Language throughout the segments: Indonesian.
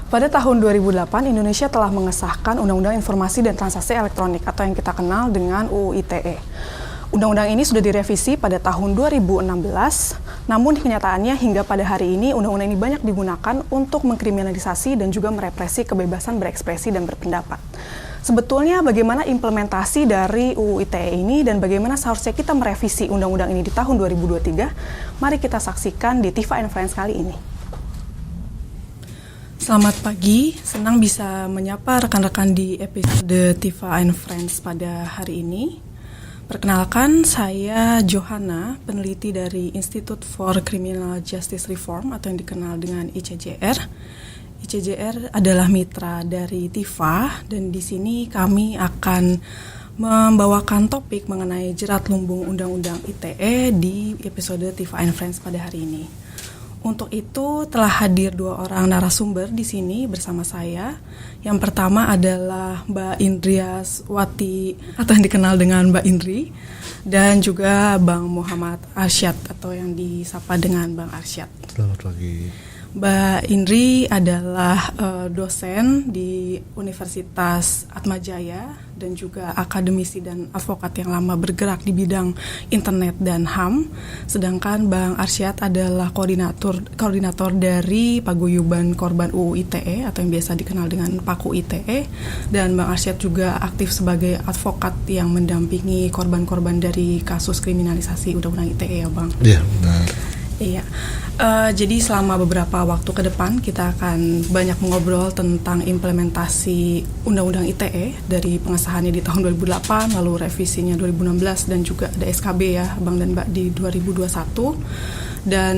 Pada tahun 2008, Indonesia telah mengesahkan Undang-Undang Informasi dan Transaksi Elektronik atau yang kita kenal dengan UU ITE. Undang-undang ini sudah direvisi pada tahun 2016, namun kenyataannya hingga pada hari ini undang-undang ini banyak digunakan untuk mengkriminalisasi dan juga merepresi kebebasan berekspresi dan berpendapat. Sebetulnya bagaimana implementasi dari UU ITE ini dan bagaimana seharusnya kita merevisi undang-undang ini di tahun 2023, mari kita saksikan di Tifa and Friends kali ini. Selamat pagi, senang bisa menyapa rekan-rekan di episode Tifa and Friends pada hari ini. Perkenalkan, saya Johanna, peneliti dari Institute for Criminal Justice Reform atau yang dikenal dengan ICJR. ICJR adalah mitra dari Tifa dan di sini kami akan membawakan topik mengenai jerat lumbung Undang-Undang ITE di episode Tifa and Friends pada hari ini. Untuk itu telah hadir 2 orang narasumber di sini bersama saya. Yang pertama adalah Mbak Indriaswati atau yang dikenal dengan Mbak Indri dan juga Bang Muhammad Arsyad atau yang disapa dengan Bang Arsyad. Selamat pagi. Mbak Indri adalah dosen di Universitas Atmajaya dan juga akademisi dan advokat yang lama bergerak di bidang internet dan HAM. Sedangkan Bang Arsyad adalah koordinator dari Paguyuban Korban UU ITE atau yang biasa dikenal dengan Paku ITE. Dan Bang Arsyad juga aktif sebagai advokat yang mendampingi korban-korban dari kasus kriminalisasi Undang-Undang ITE ya Bang? Iya, benar. Iya, jadi selama beberapa waktu ke depan kita akan banyak mengobrol tentang implementasi Undang-Undang ITE dari pengesahannya di tahun 2008, lalu revisinya 2016 dan juga ada SKB ya Bang dan Mbak di 2021. Dan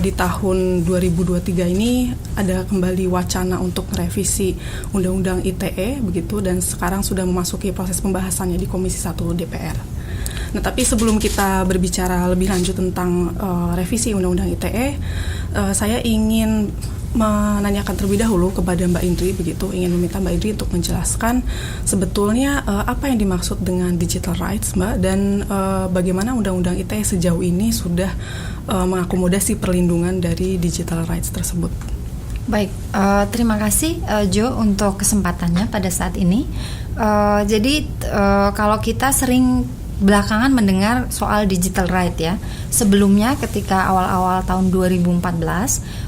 di tahun 2023 ini ada kembali wacana untuk merevisi Undang-Undang ITE begitu dan sekarang sudah memasuki proses pembahasannya di Komisi 1 DPR. Nah, tapi sebelum kita berbicara lebih lanjut tentang revisi Undang-Undang ITE, saya ingin menanyakan terlebih dahulu kepada Mbak Indri, begitu, ingin meminta Mbak Indri untuk menjelaskan sebetulnya apa yang dimaksud dengan digital rights, Mbak, dan bagaimana Undang-Undang ITE sejauh ini sudah mengakomodasi perlindungan dari digital rights tersebut. Baik, terima kasih Jo untuk kesempatannya pada saat ini. Jadi kalau kita sering belakangan mendengar soal digital right ya. Sebelumnya ketika awal-awal tahun 2014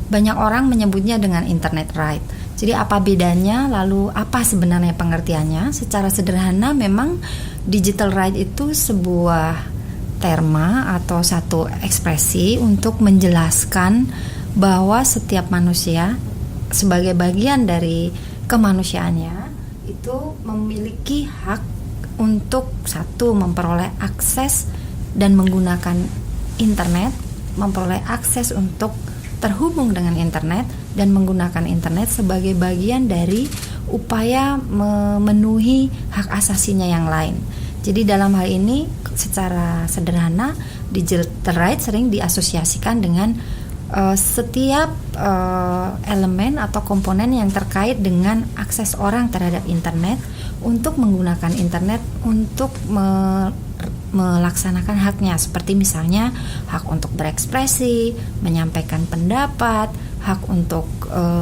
banyak orang menyebutnya dengan internet right. Jadi apa bedanya, lalu apa sebenarnya pengertiannya? Secara sederhana memang digital right itu sebuah terma atau satu ekspresi untuk menjelaskan bahwa setiap manusia sebagai bagian dari kemanusiaannya itu memiliki hak untuk satu, memperoleh akses dan menggunakan internet, memperoleh akses untuk terhubung dengan internet dan menggunakan internet sebagai bagian dari upaya memenuhi hak asasinya yang lain. Jadi dalam hal ini secara sederhana digital right sering diasosiasikan dengan setiap elemen atau komponen yang terkait dengan akses orang terhadap internet untuk menggunakan internet untuk melaksanakan haknya, seperti misalnya hak untuk berekspresi, menyampaikan pendapat, hak untuk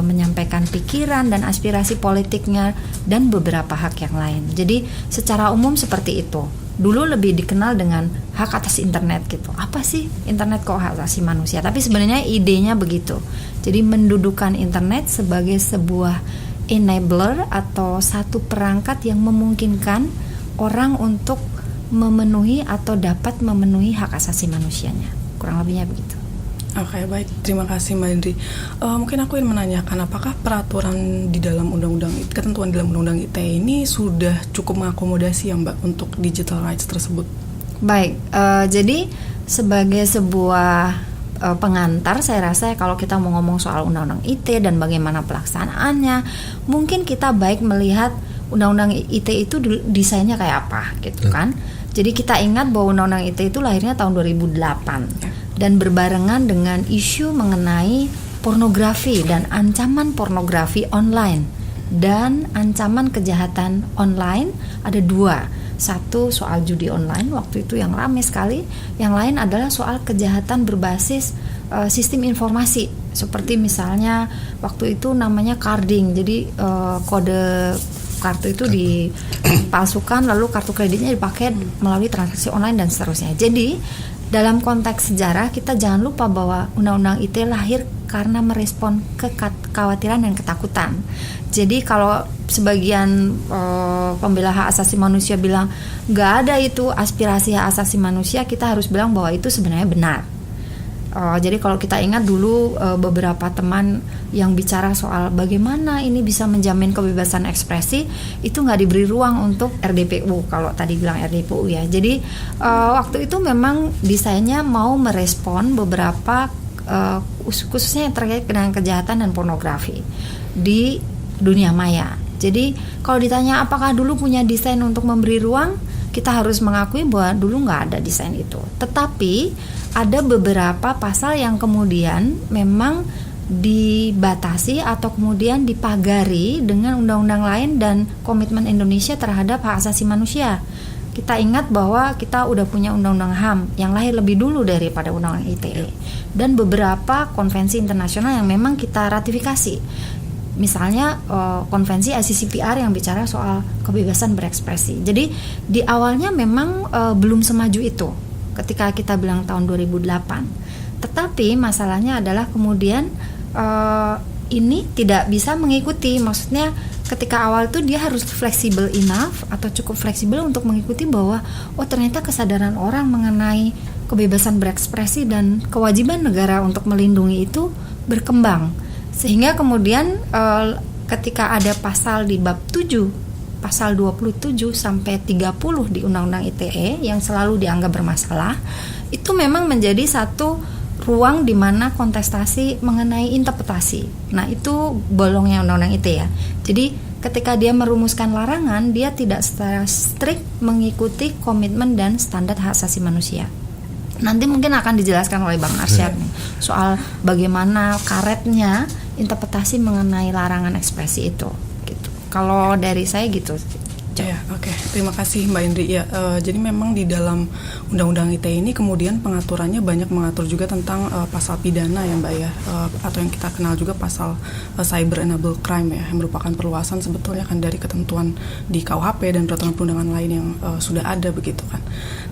menyampaikan pikiran dan aspirasi politiknya, dan beberapa hak yang lain. Jadi secara umum seperti itu. Dulu lebih dikenal dengan hak atas internet gitu. Apa sih internet kok hak asasi manusia? Tapi sebenarnya idenya begitu. Jadi mendudukan internet sebagai sebuah enabler atau satu perangkat yang memungkinkan orang untuk memenuhi atau dapat memenuhi hak asasi manusianya. Kurang lebihnya begitu. Oke, baik. Terima kasih Mbak Indri. Mungkin aku ingin menanyakan apakah peraturan di dalam ketentuan dalam Undang-Undang ITE ini sudah cukup mengakomodasi ya Mbak untuk digital rights tersebut? Baik, jadi sebagai sebuah pengantar, saya rasa kalau kita mau ngomong soal Undang-Undang ITE dan bagaimana pelaksanaannya, mungkin kita baik melihat Undang-Undang ITE itu desainnya kayak apa gitu kan. Jadi kita ingat bahwa Undang-Undang ITE itu lahirnya tahun 2008 dan berbarengan dengan isu mengenai pornografi dan ancaman pornografi online dan ancaman kejahatan online. Ada 2. Satu soal judi online waktu itu yang ramai sekali, yang lain adalah soal kejahatan berbasis sistem informasi Seperti misalnya waktu itu namanya carding, jadi kode kartu itu dipalsukan lalu kartu kreditnya dipakai melalui transaksi online dan seterusnya. Jadi dalam konteks sejarah kita jangan lupa bahwa Undang-Undang ITE lahir karena merespon kekhawatiran dan ketakutan. Jadi kalau sebagian pembela hak asasi manusia bilang nggak ada itu aspirasi hak asasi manusia, kita harus bilang bahwa itu sebenarnya benar. Jadi kalau kita ingat dulu beberapa teman yang bicara soal bagaimana ini bisa menjamin kebebasan ekspresi, itu nggak diberi ruang untuk RDPU, kalau tadi bilang RDPU ya. Jadi waktu itu memang desainnya mau merespon beberapa khususnya yang terkait dengan kejahatan dan pornografi di dunia maya. Jadi kalau ditanya apakah dulu punya desain untuk memberi ruang, kita harus mengakui bahwa dulu nggak ada desain itu. Tetapi ada beberapa pasal yang kemudian memang dibatasi atau kemudian dipagari dengan undang-undang lain dan komitmen Indonesia terhadap hak asasi manusia. Kita ingat bahwa kita udah punya undang-undang HAM yang lahir lebih dulu daripada undang-undang ITE dan beberapa konvensi internasional yang memang kita ratifikasi. Misalnya konvensi ICCPR yang bicara soal kebebasan berekspresi. Jadi di awalnya memang belum semaju itu ketika kita bilang tahun 2008. Tetapi masalahnya adalah kemudian ini tidak bisa mengikuti. Maksudnya ketika awal itu dia harus fleksibel enough atau cukup fleksibel untuk mengikuti bahwa ternyata kesadaran orang mengenai kebebasan berekspresi dan kewajiban negara untuk melindungi itu berkembang. Sehingga kemudian ketika ada pasal di bab 7, pasal 27 sampai 30 di Undang-Undang ITE yang selalu dianggap bermasalah, itu memang menjadi satu ruang di mana kontestasi mengenai interpretasi. Nah, itu bolongnya Undang-Undang ITE ya. Jadi ketika dia merumuskan larangan, dia tidak secara strict mengikuti komitmen dan standar hak asasi manusia. Nanti mungkin akan dijelaskan oleh Bang Arsyad soal bagaimana karetnya interpretasi mengenai larangan ekspresi itu. Gitu. Kalau dari saya gitu. Ya, oke. Terima kasih Mbak Indri. Ya, jadi memang di dalam Undang-Undang ITE ini kemudian pengaturannya banyak mengatur juga tentang pasal pidana ya Mbak ya, atau yang kita kenal juga pasal cyber enabled crime ya, yang merupakan perluasan sebetulnya kan dari ketentuan di KUHP dan peraturan perundangan lain yang sudah ada begitu kan.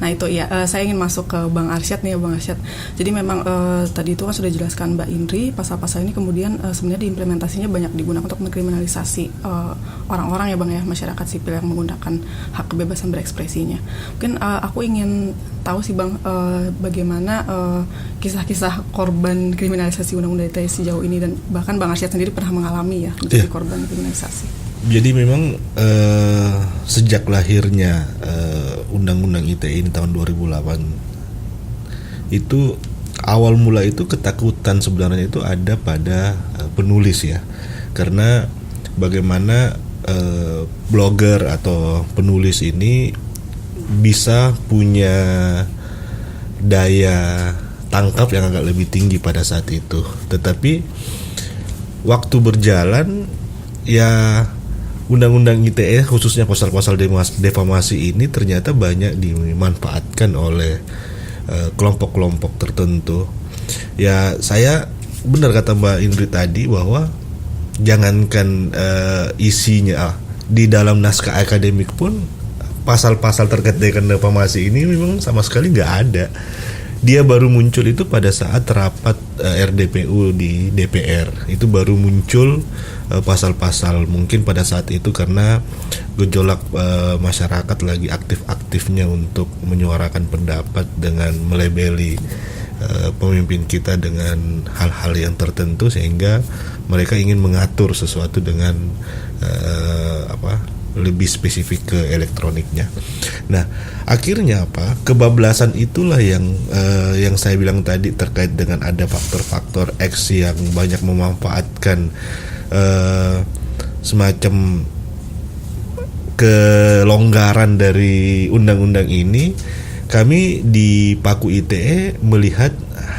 Nah itu ya, saya ingin masuk ke Bang Arsyad nih ya Bang Arsyad. Jadi memang tadi itu kan sudah dijelaskan Mbak Indri, pasal-pasal ini kemudian sebenarnya diimplementasinya banyak digunakan untuk mengkriminalisasi orang-orang ya Bang ya, masyarakat sipil yang menggunakan hak kebebasan berekspresinya. Mungkin aku ingin tahu sih Bang, bagaimana kisah-kisah korban kriminalisasi Undang-Undang ITE sejauh ini, dan bahkan Bang Arsyad sendiri pernah mengalami ya menjadi korban kriminalisasi. Jadi memang sejak lahirnya Undang-Undang ITE ini tahun 2008 itu awal mula itu ketakutan sebenarnya itu ada pada penulis ya, karena bagaimana blogger atau penulis ini bisa punya daya tangkap yang agak lebih tinggi pada saat itu. Tetapi waktu berjalan ya, Undang-Undang ITE khususnya pasal-pasal defamasi ini ternyata banyak dimanfaatkan oleh kelompok-kelompok tertentu. Ya, saya benar kata Mbak Indri tadi bahwa jangankan isinya, di dalam naskah akademik pun pasal-pasal terkait dengan defamasi ini memang sama sekali nggak ada. Dia baru muncul itu pada saat rapat RDPU di DPR. Itu baru muncul pasal-pasal, mungkin pada saat itu karena gejolak masyarakat lagi aktif-aktifnya untuk menyuarakan pendapat dengan melebeli pemimpin kita dengan hal-hal yang tertentu, sehingga mereka ingin mengatur sesuatu dengan lebih spesifik ke elektroniknya. Nah, akhirnya kebablasan itulah yang saya bilang tadi terkait dengan ada faktor-faktor X yang banyak memanfaatkan semacam kelonggaran dari undang-undang ini. Kami di Paku ITE melihat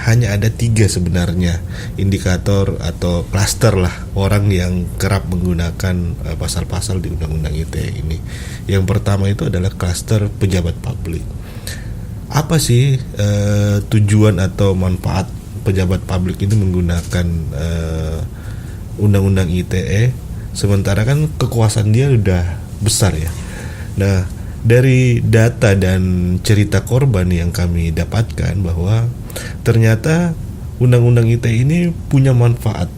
hanya ada 3 sebenarnya indikator atau klaster lah orang yang kerap menggunakan pasal-pasal di Undang-Undang ITE ini. Yang pertama itu adalah klaster pejabat publik. Apa sih tujuan atau manfaat pejabat publik ini menggunakan undang-undang ITE, sementara kan kekuasaan dia udah besar ya. Nah, dari data dan cerita korban yang kami dapatkan bahwa ternyata undang-undang ITE ini punya manfaat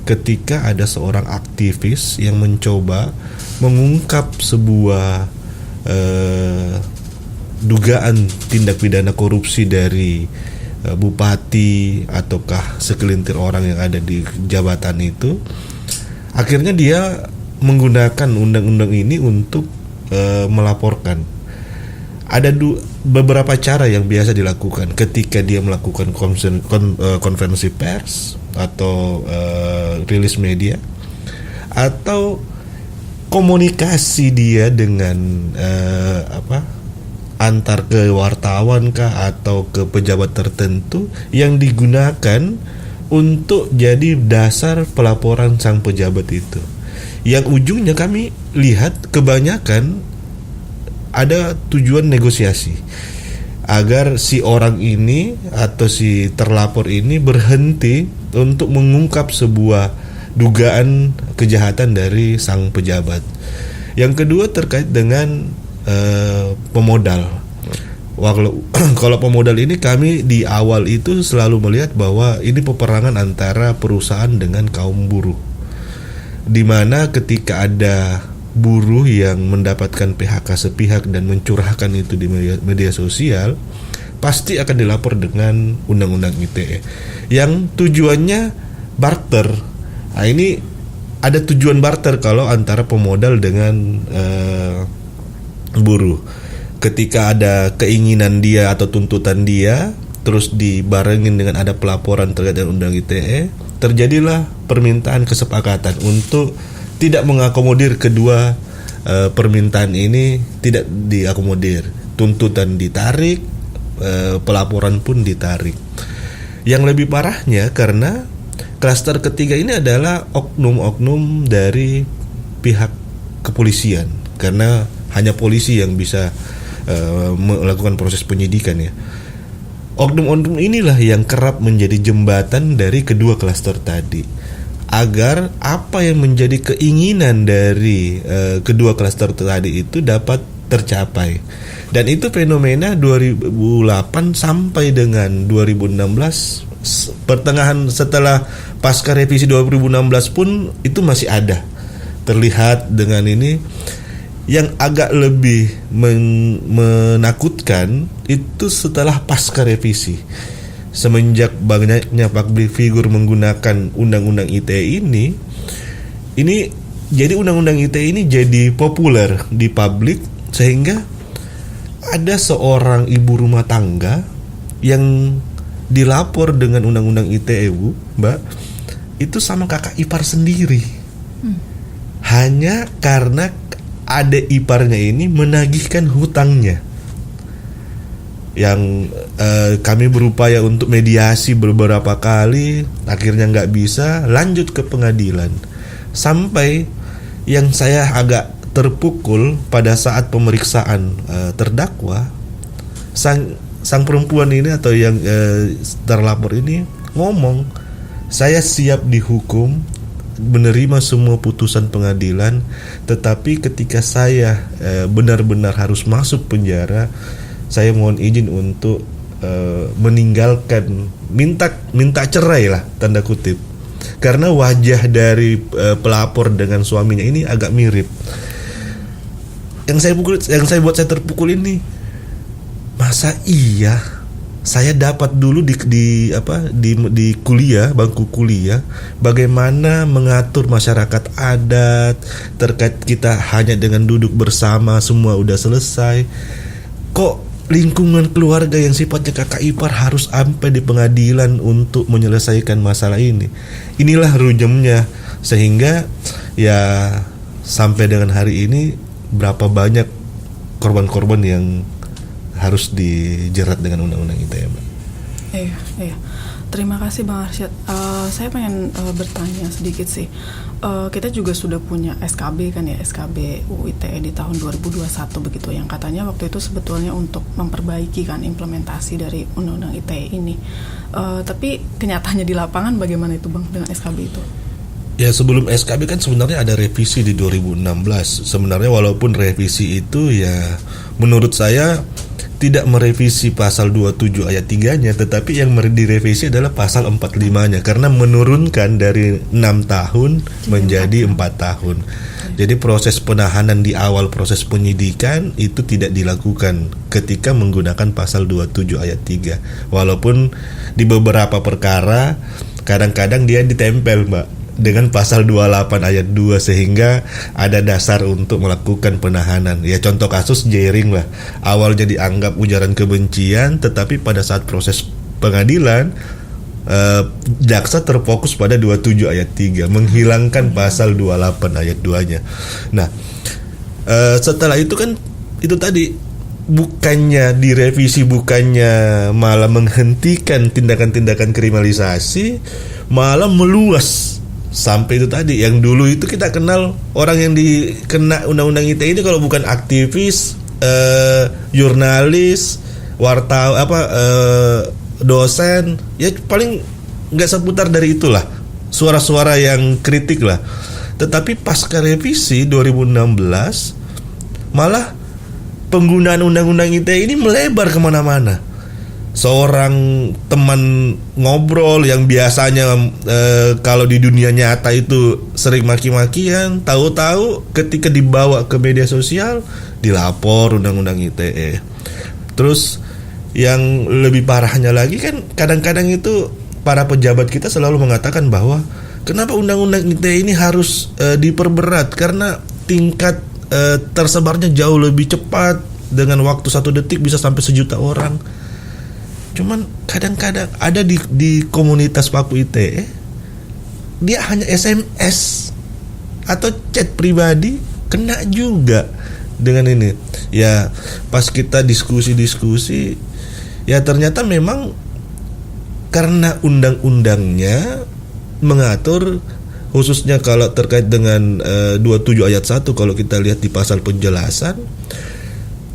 ketika ada seorang aktivis yang mencoba mengungkap sebuah dugaan tindak pidana korupsi dari bupati ataukah segelintir orang yang ada di jabatan itu. Akhirnya dia menggunakan undang-undang ini untuk melaporkan. Ada beberapa cara yang biasa dilakukan ketika dia melakukan konferensi pers atau rilis media, atau komunikasi dia dengan antar ke wartawan kah atau ke pejabat tertentu yang digunakan untuk jadi dasar pelaporan sang pejabat itu. Yang ujungnya kami lihat kebanyakan ada tujuan negosiasi agar si orang ini atau si terlapor ini berhenti untuk mengungkap sebuah dugaan kejahatan dari sang pejabat. Yang kedua terkait dengan pemodal. Kalau pemodal ini kami di awal itu selalu melihat bahwa ini peperangan antara perusahaan dengan kaum buruh, di mana ketika ada buruh yang mendapatkan PHK sepihak dan mencurahkan itu di media sosial, pasti akan dilapor dengan undang-undang ITE yang tujuannya barter. Nah, ini ada tujuan barter kalau antara pemodal dengan buruh. Ketika ada keinginan dia atau tuntutan dia, terus dibarengin dengan ada pelaporan terkait dengan undang ITE, terjadilah permintaan kesepakatan untuk tidak mengakomodir kedua permintaan ini, tidak diakomodir. Tuntutan ditarik, pelaporan pun ditarik. Yang lebih parahnya karena klaster ketiga ini adalah oknum-oknum dari pihak kepolisian, karena hanya polisi yang bisa melakukan proses penyidikan ya. Oknum-oknum inilah yang kerap menjadi jembatan dari kedua klaster tadi, agar apa yang menjadi keinginan dari kedua klaster tadi itu dapat tercapai. Dan itu fenomena 2008 sampai dengan 2016, pertengahan setelah pasca revisi 2016 pun itu masih ada terlihat dengan ini. Yang agak lebih menakutkan itu setelah pasca revisi, semenjak banyaknya public figure menggunakan undang-undang ITE ini jadi undang-undang ITE ini jadi populer di publik, sehingga ada seorang ibu rumah tangga yang dilapor dengan undang-undang ITE, Bu, Mbak, itu sama kakak ipar sendiri. Hanya karena adik iparnya ini menagihkan hutangnya, yang kami berupaya untuk mediasi beberapa kali, akhirnya nggak bisa, lanjut ke pengadilan. Sampai yang saya agak terpukul pada saat pemeriksaan terdakwa, sang perempuan ini atau yang terlapor ini ngomong, saya siap dihukum, menerima semua putusan pengadilan, tetapi ketika saya benar-benar harus masuk penjara, saya mohon izin untuk meninggalkan, minta cerai lah, tanda kutip, karena wajah dari pelapor dengan suaminya ini agak mirip. Yang buat saya terpukul ini, masa iya saya dapat dulu di kuliah, bangku kuliah, bagaimana mengatur masyarakat adat terkait kita hanya dengan duduk bersama semua udah selesai. Kok lingkungan keluarga yang sifatnya kakak ipar harus sampai di pengadilan untuk menyelesaikan masalah ini? Inilah rujemnya, sehingga ya sampai dengan hari ini berapa banyak korban-korban yang harus dijerat dengan undang-undang ITE, Mbak. Iya. Terima kasih Bang Arsyad. Saya pengen bertanya sedikit sih. Kita juga sudah punya SKB kan ya, SKB UU ITE di tahun 2021 begitu, yang katanya waktu itu sebetulnya untuk memperbaiki kan implementasi dari Undang-Undang ITE ini. Tapi kenyataannya di lapangan bagaimana itu Bang dengan SKB itu? Ya, sebelum SKB kan sebenarnya ada revisi di 2016. Sebenarnya walaupun revisi itu ya menurut saya tidak merevisi pasal 27 ayat 3-nya, tetapi yang direvisi adalah pasal 45-nya karena menurunkan dari 6 tahun menjadi 4 tahun. Jadi proses penahanan di awal proses penyidikan itu tidak dilakukan ketika menggunakan pasal 27 ayat 3. Walaupun di beberapa perkara kadang-kadang dia ditempel, Mbak, dengan pasal 28 ayat 2 sehingga ada dasar untuk melakukan penahanan. Ya, contoh kasus jaring lah. Awalnya dianggap ujaran kebencian, tetapi pada saat proses pengadilan jaksa terfokus pada 27 ayat 3, menghilangkan pasal 28 ayat 2-nya. Nah, setelah itu kan itu tadi bukannya direvisi, bukannya malah menghentikan tindakan-tindakan kriminalisasi, malah meluas. Sampai itu tadi yang dulu itu kita kenal orang yang dikena undang-undang ITE ini kalau bukan aktivis, jurnalis, wartawan, dosen, ya paling nggak seputar dari itulah suara-suara yang kritik lah. Tetapi pasca revisi 2016 malah penggunaan undang-undang ITE ini melebar kemana-mana. Seorang teman ngobrol yang biasanya kalau di dunia nyata itu sering maki-makian, tahu-tahu ketika dibawa ke media sosial dilapor undang-undang ITE. Terus yang lebih parahnya lagi kan kadang-kadang itu para pejabat kita selalu mengatakan bahwa kenapa undang-undang ITE ini harus diperberat karena tingkat tersebarnya jauh lebih cepat, dengan waktu 1 detik bisa sampai 1 juta orang. Cuman kadang-kadang ada di komunitas Paku ITE dia hanya SMS atau chat pribadi kena juga dengan ini. Ya pas kita diskusi ya ternyata memang karena undang-undangnya mengatur, khususnya kalau terkait dengan 27 ayat 1, kalau kita lihat di pasal penjelasan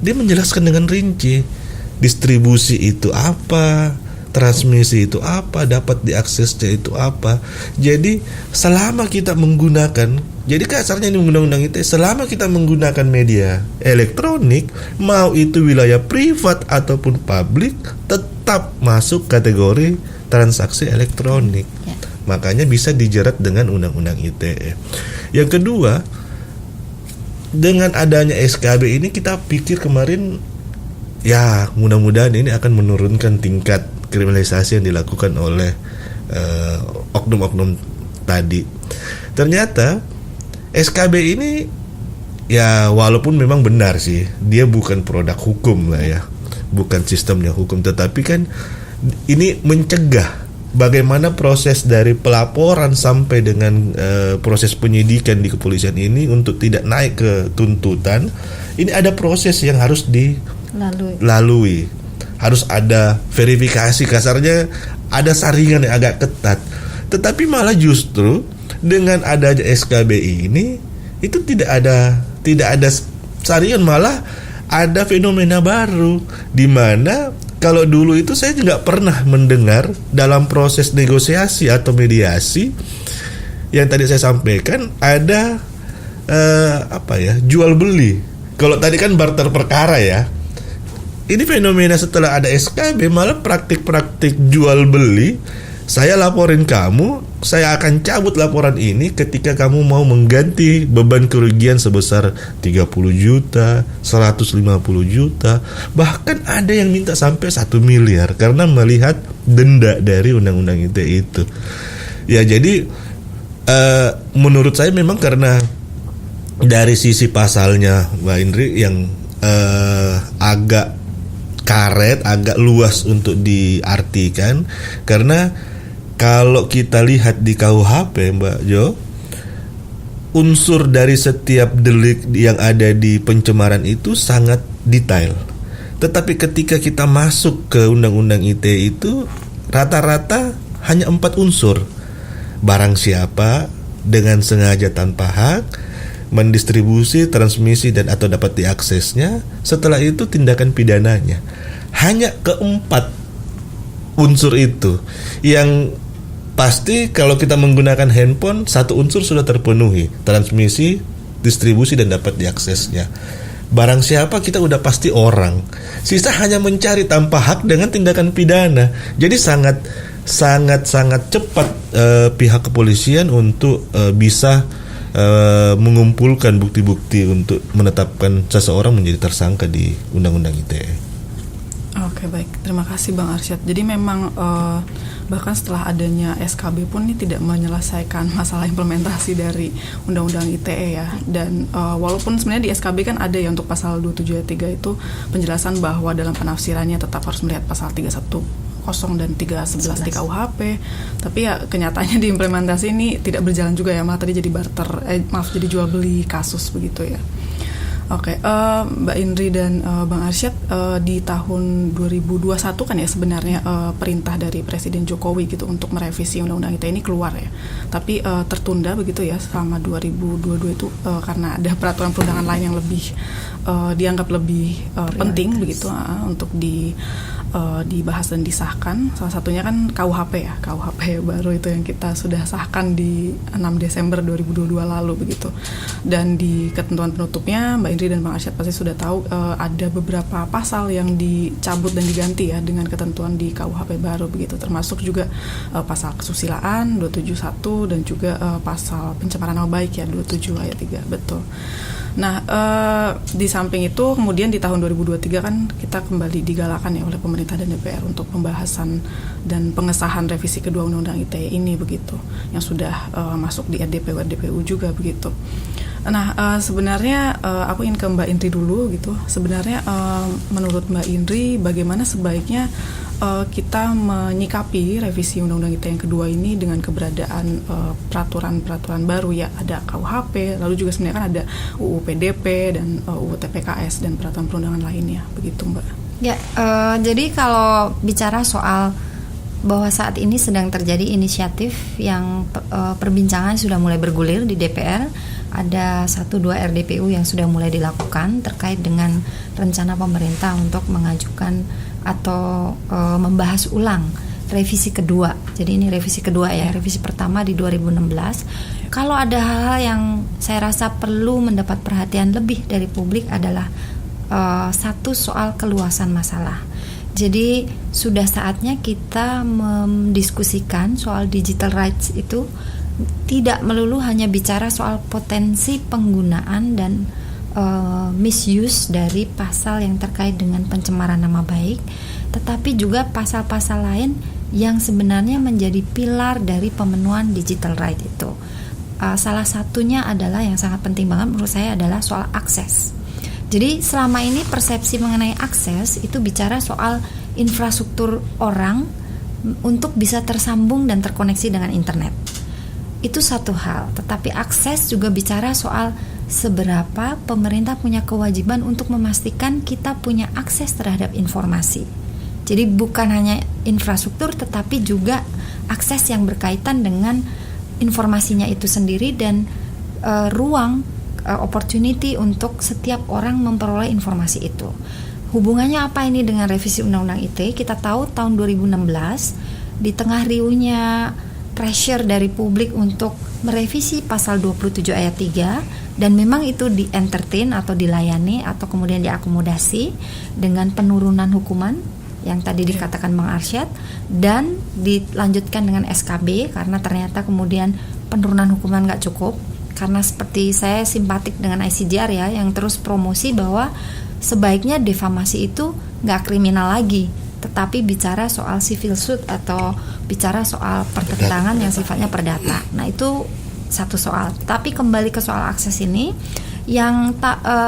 dia menjelaskan dengan rinci distribusi itu apa, transmisi itu apa, dapat diaksesnya itu apa. Jadi selama kita menggunakan, jadi kasarnya ini undang-undang ITE, selama kita menggunakan media elektronik, mau itu wilayah privat ataupun publik, tetap masuk kategori transaksi elektronik. Makanya bisa dijerat dengan undang-undang ITE. Yang kedua, dengan adanya SKB ini kita pikir kemarin, ya mudah-mudahan ini akan menurunkan tingkat kriminalisasi yang dilakukan oleh oknum-oknum tadi. Ternyata SKB ini ya walaupun memang benar sih dia bukan produk hukum lah ya, bukan sistemnya hukum, tetapi kan ini mencegah bagaimana proses dari pelaporan sampai dengan proses penyidikan di kepolisian ini untuk tidak naik ke tuntutan. Ini ada proses yang harus lalui. Harus ada verifikasi, kasarnya ada saringan yang agak ketat. Tetapi malah justru dengan adanya SKB ini itu tidak ada saringan, malah ada fenomena baru di mana kalau dulu itu saya nggak pernah mendengar dalam proses negosiasi atau mediasi yang tadi saya sampaikan ada jual beli. Kalau tadi kan barter perkara ya. Ini fenomena setelah ada SKB malah praktik-praktik jual beli. Saya laporin kamu, saya akan cabut laporan ini ketika kamu mau mengganti beban kerugian sebesar 30 juta, 150 juta. Bahkan ada yang minta sampai 1 miliar karena melihat denda dari undang-undang ITE itu. Ya jadi menurut saya memang karena dari sisi pasalnya Mbak Indri yang agak karet, agak luas untuk diartikan, karena kalau kita lihat di KUHP Mbak Jo, unsur dari setiap delik yang ada di pencemaran itu sangat detail. Tetapi ketika kita masuk ke undang-undang ITE itu rata-rata hanya 4 unsur. Barang siapa dengan sengaja tanpa hak mendistribusi, transmisi dan atau dapat diaksesnya, setelah itu tindakan pidananya. Hanya keempat unsur itu yang pasti kalau kita menggunakan handphone, satu unsur sudah terpenuhi, transmisi, distribusi dan dapat diaksesnya. Barang siapa kita udah pasti orang. Sisa hanya mencari tanpa hak dengan tindakan pidana. Jadi sangat cepat pihak kepolisian untuk bisa mengumpulkan bukti-bukti untuk menetapkan seseorang menjadi tersangka di Undang-Undang ITE. Oke, baik, terima kasih Bang Arsyad. Jadi memang bahkan setelah adanya SKB pun ini tidak menyelesaikan masalah implementasi dari Undang-Undang ITE ya. Dan walaupun sebenarnya di SKB kan ada ya untuk pasal 27 ayat 3 itu penjelasan bahwa dalam penafsirannya tetap harus melihat pasal 310 dan 311 di KUHP, tapi ya kenyataannya di implementasi ini tidak berjalan juga ya, malah tadi jadi jadi jual beli kasus begitu ya. Oke, Mbak Indri dan Bang Arsyad, di tahun 2021 kan ya sebenarnya perintah dari Presiden Jokowi gitu untuk merevisi Undang-Undang ITE ini keluar ya, tapi tertunda begitu ya selama 2022 itu karena ada peraturan perundangan lain yang lebih dianggap lebih penting begitu untuk dibahas dan disahkan. Salah satunya kan KUHP ya, KUHP baru itu yang kita sudah sahkan di 6 Desember 2022 lalu begitu. Dan di ketentuan penutupnya Mbak Indri dan Bang Arsyad pasti sudah tahu ada beberapa pasal yang dicabut dan diganti ya dengan ketentuan di KUHP baru begitu, termasuk juga pasal kesusilaan 271 dan juga pasal pencemaran nama baik ya 27 ayat 3, betul. Nah, di samping itu kemudian di tahun 2023 kan kita kembali digalakan ya oleh pemerintah dan DPR untuk pembahasan dan pengesahan revisi kedua Undang-Undang ITE ini begitu, yang sudah masuk di RDPU juga begitu. Nah, sebenarnya aku ingin ke Mbak Indri dulu gitu. Sebenarnya menurut Mbak Indri bagaimana sebaiknya kita menyikapi revisi Undang-Undang ITE yang kedua ini dengan keberadaan peraturan-peraturan baru ya, ada KUHP, lalu juga sebenarnya kan ada UU PDP dan UU TPKS dan peraturan perundangan lainnya, begitu Mbak. Ya, jadi kalau bicara soal bahwa saat ini sedang terjadi inisiatif yang perbincangan sudah mulai bergulir di DPR, ada 1-2 RDPU yang sudah mulai dilakukan terkait dengan rencana pemerintah untuk mengajukan atau membahas ulang revisi kedua. Jadi ini revisi kedua ya, revisi pertama di 2016. Kalau ada hal-hal yang saya rasa perlu mendapat perhatian lebih dari publik adalah satu soal keluasan masalah. Jadi sudah saatnya kita mendiskusikan soal digital rights itu tidak melulu hanya bicara soal potensi penggunaan dan misuse dari pasal yang terkait dengan pencemaran nama baik, tetapi juga pasal-pasal lain yang sebenarnya menjadi pilar dari pemenuhan digital right itu. Salah satunya adalah yang sangat penting banget menurut saya adalah soal akses. Jadi selama ini persepsi mengenai akses itu bicara soal infrastruktur orang untuk bisa tersambung dan terkoneksi dengan internet. Itu satu hal, tetapi akses juga bicara soal seberapa pemerintah punya kewajiban untuk memastikan kita punya akses terhadap informasi. Jadi bukan hanya infrastruktur tetapi juga akses yang berkaitan dengan informasinya itu sendiri dan ruang opportunity untuk setiap orang memperoleh informasi itu. Hubungannya apa ini dengan revisi Undang-Undang ITE? Kita tahu tahun 2016 di tengah riuhnya pressure dari publik untuk merevisi pasal 27 ayat 3 dan memang itu di-entertain atau dilayani atau kemudian diakomodasi dengan penurunan hukuman yang tadi dikatakan Bang Arsyad dan dilanjutkan dengan SKB karena ternyata kemudian penurunan hukuman nggak cukup, karena seperti saya simpatik dengan ICJR ya yang terus promosi bahwa sebaiknya defamasi itu nggak kriminal lagi tetapi bicara soal civil suit atau bicara soal pertentangan yang sifatnya perdata. Nah itu satu soal. Tapi kembali ke soal akses ini, yang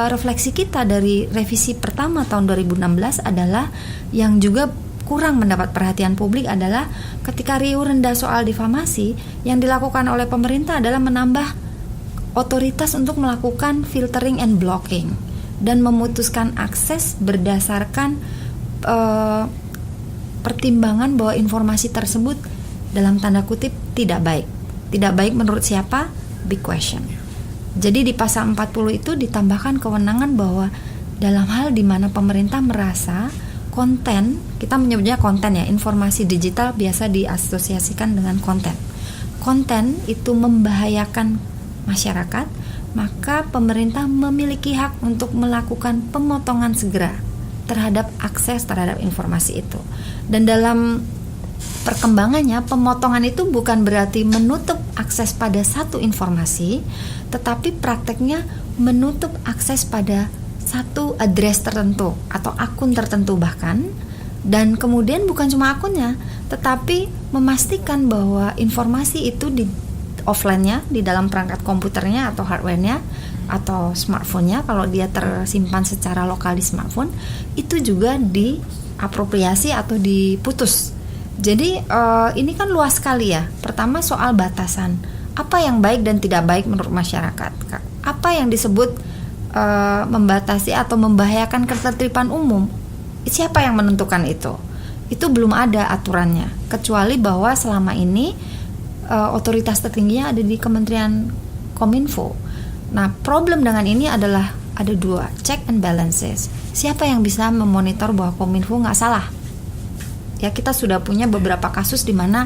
refleksi kita dari revisi pertama tahun 2016 adalah yang juga kurang mendapat perhatian publik adalah ketika riuh rendah soal difamasi, yang dilakukan oleh pemerintah adalah menambah otoritas untuk melakukan filtering and blocking dan memutuskan akses berdasarkan pertimbangan bahwa informasi tersebut dalam tanda kutip tidak baik. Tidak baik menurut siapa? Big question. Jadi di pasal 40 itu ditambahkan kewenangan bahwa dalam hal di mana pemerintah merasa konten, kita menyebutnya konten ya, informasi digital biasa diasosiasikan dengan konten. Konten itu membahayakan masyarakat, maka pemerintah memiliki hak untuk melakukan pemotongan segera terhadap akses terhadap informasi itu. Dan dalam perkembangannya, pemotongan itu bukan berarti menutup akses pada satu informasi, tetapi prakteknya menutup akses pada satu address tertentu atau akun tertentu bahkan. Dan kemudian bukan cuma akunnya, tetapi memastikan bahwa informasi itu di offline-nya, di dalam perangkat komputernya atau hardware-nya atau smartphone-nya, kalau dia tersimpan secara lokal di smartphone, itu juga diapropriasi atau diputus. Jadi ini kan luas sekali ya. Pertama soal batasan, apa yang baik dan tidak baik menurut masyarakat, apa yang disebut membatasi atau membahayakan ketertiban umum, siapa yang menentukan itu? Itu belum ada aturannya, kecuali bahwa selama ini otoritas tertingginya ada di Kementerian Kominfo. Nah, problem dengan ini adalah ada dua, check and balances. Siapa yang bisa memonitor bahwa Kominfo nggak salah? Ya, kita sudah punya beberapa kasus di mana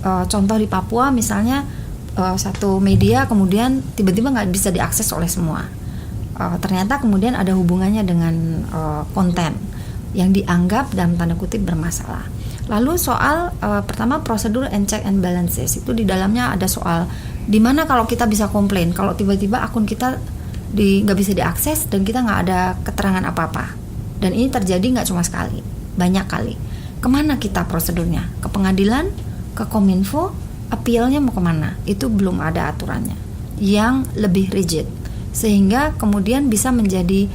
contoh di Papua misalnya satu media kemudian tiba-tiba nggak bisa diakses oleh semua. Ternyata kemudian ada hubungannya dengan konten yang dianggap dalam tanda kutip bermasalah. Lalu soal pertama prosedur and check and balances, itu di dalamnya ada soal di mana kalau kita bisa komplain kalau tiba-tiba akun kita nggak bisa diakses dan kita nggak ada keterangan apa-apa. Dan ini terjadi nggak cuma sekali, banyak kali. Kemana kita prosedurnya? Ke pengadilan? Ke Kominfo? Appeal-nya mau kemana? Itu belum ada aturannya yang lebih rigid, sehingga kemudian bisa menjadi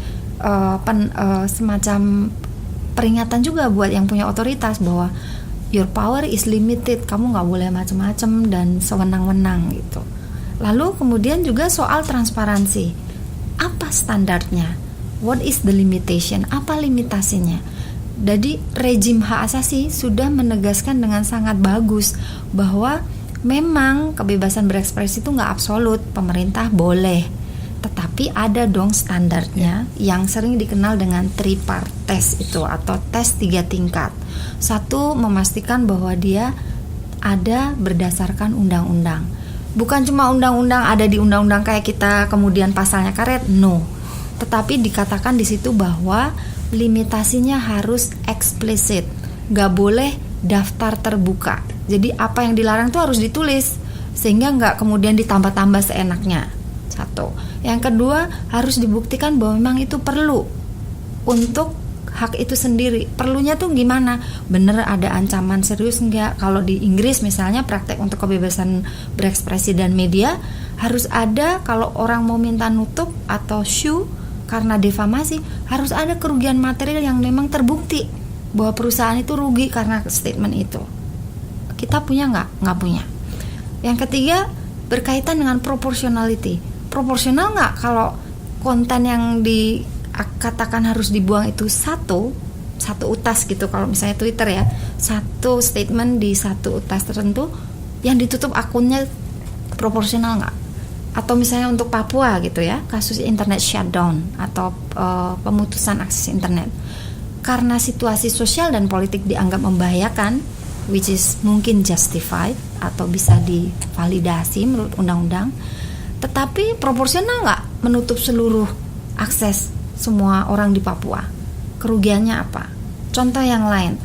semacam peringatan juga buat yang punya otoritas bahwa your power is limited, kamu nggak boleh macam-macam dan sewenang-wenang gitu. Lalu kemudian juga soal transparansi, apa standarnya? What is the limitation? Apa limitasinya? Jadi rejim hak asasi sudah menegaskan dengan sangat bagus bahwa memang kebebasan berekspresi itu nggak absolut, pemerintah boleh, tetapi ada dong standarnya yang sering dikenal dengan three-part test itu atau tes 3 tingkat. Satu, memastikan bahwa dia ada berdasarkan undang-undang. Bukan cuma undang-undang ada di undang-undang kayak kita kemudian pasalnya karet, no. Tetapi dikatakan di situ bahwa limitasinya harus eksplisit, nggak boleh daftar terbuka. Jadi apa yang dilarang itu harus ditulis sehingga nggak kemudian ditambah-tambah seenaknya. Satu. Yang kedua, harus dibuktikan bahwa memang itu perlu untuk hak itu sendiri. Perlunya tuh gimana? Bener ada ancaman serius nggak? Kalau di Inggris misalnya praktek untuk kebebasan berekspresi dan media harus ada, kalau orang mau minta nutup atau sue karena defamasi, harus ada kerugian material yang memang terbukti bahwa perusahaan itu rugi karena statement itu. Kita punya nggak? Nggak punya. Yang ketiga, berkaitan dengan proportionality. Proporsional nggak kalau konten yang dikatakan harus dibuang itu satu utas gitu, kalau misalnya Twitter ya, satu statement di satu utas tertentu, yang ditutup akunnya proporsional nggak? Atau misalnya untuk Papua gitu ya, kasus internet shutdown atau pemutusan akses internet karena situasi sosial dan politik dianggap membahayakan, which is mungkin justified atau bisa divalidasi menurut undang-undang, tetapi proporsional nggak menutup seluruh akses semua orang di Papua? Kerugiannya apa? Contoh yang lain,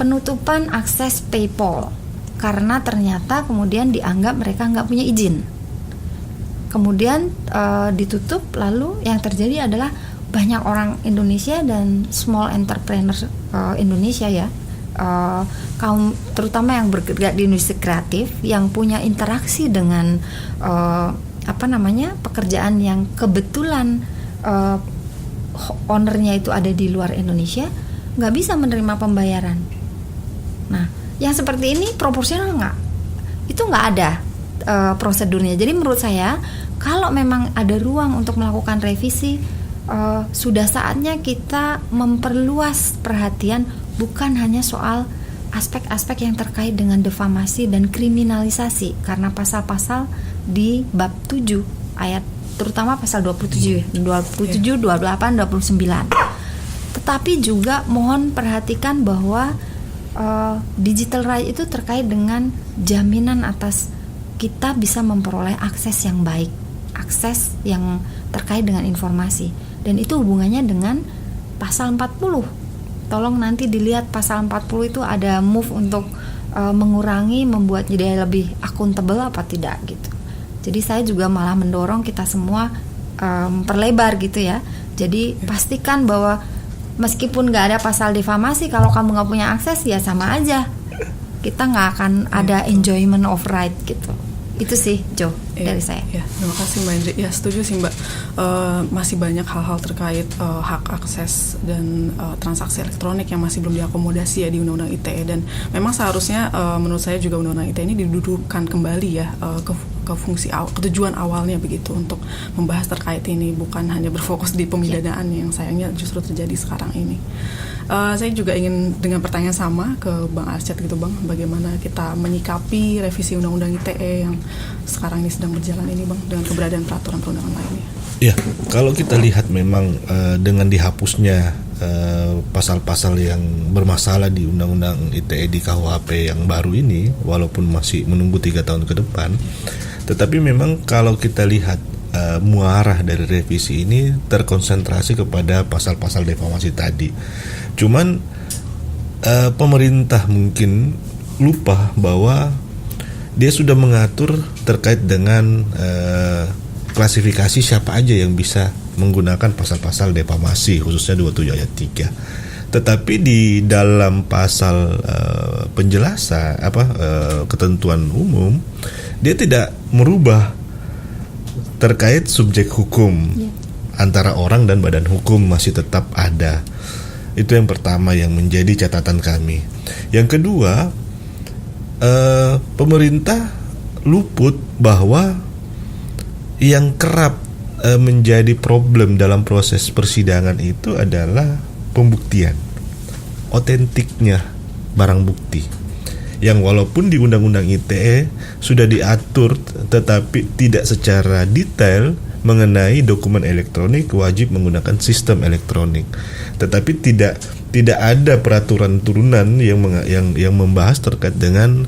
penutupan akses PayPal karena ternyata kemudian dianggap mereka nggak punya izin. Kemudian ditutup, lalu yang terjadi adalah banyak orang Indonesia dan small entrepreneur Indonesia ya, kaum terutama yang bergerak di industri kreatif yang punya interaksi dengan pekerjaan yang kebetulan ownernya itu ada di luar Indonesia, nggak bisa menerima pembayaran. Nah, yang seperti ini proporsional nggak? Itu nggak ada prosedurnya. Jadi menurut saya kalau memang ada ruang untuk melakukan revisi, sudah saatnya kita memperluas perhatian bukan hanya soal aspek-aspek yang terkait dengan defamasi dan kriminalisasi karena pasal-pasal di bab 7 ayat terutama pasal 27 ya, 27, 28, 29. Tetapi juga mohon perhatikan bahwa digital right itu terkait dengan jaminan atas kita bisa memperoleh akses yang baik, akses yang terkait dengan informasi, dan itu hubungannya dengan pasal 40. Tolong nanti dilihat pasal 40 itu ada move untuk mengurangi, membuat jadi lebih akuntabel apa tidak gitu. Jadi saya juga malah mendorong kita semua memperlebar gitu ya. Jadi pastikan bahwa meskipun nggak ada pasal defamasi, kalau kamu nggak punya akses ya sama aja, kita nggak akan ada enjoyment of right gitu. Itu sih Jo dari saya. Ya, terima kasih Mbak Indri. Ya setuju sih Mbak. Masih banyak hal-hal terkait hak akses dan transaksi elektronik yang masih belum diakomodasi ya di Undang-Undang ITE, dan memang seharusnya menurut saya juga Undang-Undang ITE ini didudukkan kembali ya ke fungsi ke tujuan awalnya begitu, untuk membahas terkait ini, bukan hanya berfokus di pemidanaan yang sayangnya justru terjadi sekarang ini. Saya juga ingin dengan pertanyaan sama ke Bang Arsyad gitu Bang, bagaimana kita menyikapi revisi Undang-Undang ITE yang sekarang ini sedang berjalan ini Bang, dengan keberadaan peraturan perundangan lainnya. Ya, kalau kita lihat memang dengan dihapusnya pasal-pasal yang bermasalah di Undang-Undang ITE di KUHP yang baru ini, walaupun masih menunggu 3 tahun ke depan, tetapi memang kalau kita lihat muarah dari revisi ini terkonsentrasi kepada pasal-pasal defamasi tadi. Cuman pemerintah mungkin lupa bahwa dia sudah mengatur terkait dengan klasifikasi siapa aja yang bisa menggunakan pasal-pasal defamasi, khususnya 27 ayat 3. Tetapi di dalam pasal penjelasan ketentuan umum, dia tidak merubah terkait subjek hukum. Antara orang dan badan hukum masih tetap ada. Itu yang pertama yang menjadi catatan kami. Yang kedua, pemerintah luput bahwa yang kerap menjadi problem dalam proses persidangan itu adalah pembuktian, otentiknya barang bukti, yang walaupun di Undang-Undang ITE sudah diatur tetapi tidak secara detail mengenai dokumen elektronik wajib menggunakan sistem elektronik, tetapi tidak ada peraturan turunan yang membahas terkait dengan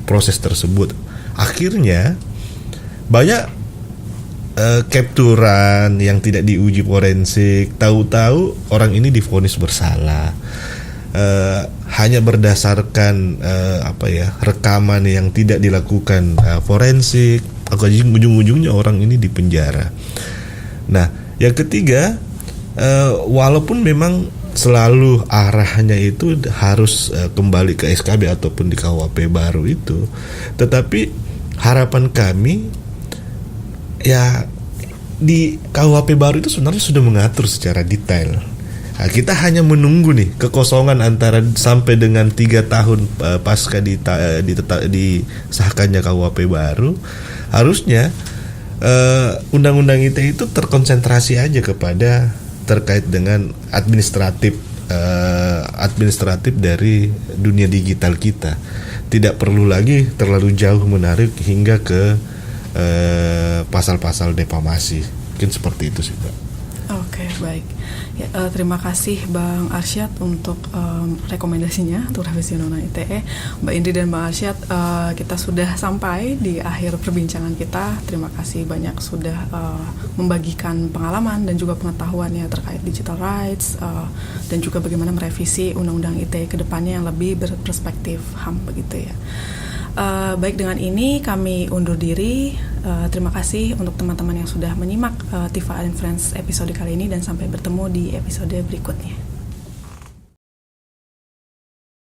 proses tersebut. Akhirnya banyak capturan yang tidak diuji forensik, tahu-tahu orang ini divonis bersalah hanya berdasarkan rekaman yang tidak dilakukan forensik. Ujung-ujungnya orang ini dipenjara. Nah, yang ketiga, walaupun memang selalu arahnya itu harus kembali ke SKB ataupun di KUHP baru itu, tetapi harapan kami ya di KUHP baru itu sebenarnya sudah mengatur secara detail. Nah, kita hanya menunggu nih kekosongan antara sampai dengan 3 tahun pasca disahkannya KUHP baru. Harusnya Undang-Undang ITE itu terkonsentrasi aja kepada terkait dengan administratif dari dunia digital kita. Tidak perlu lagi terlalu jauh menarik hingga ke pasal-pasal defamasi. Mungkin seperti itu sih, Mbak. Oke, baik. Ya, terima kasih Bang Arsyad untuk rekomendasinya untuk revisi Undang-Undang ITE. Mbak Indri dan Bang Arsyad, kita sudah sampai di akhir perbincangan kita. Terima kasih banyak sudah membagikan pengalaman dan juga pengetahuannya terkait digital rights dan juga bagaimana merevisi Undang-Undang ITE ke depannya yang lebih berperspektif HAM begitu ya. Baik, dengan ini kami undur diri. Terima kasih untuk teman-teman yang sudah menyimak Tifa and Friends episode kali ini, dan sampai bertemu di episode berikutnya.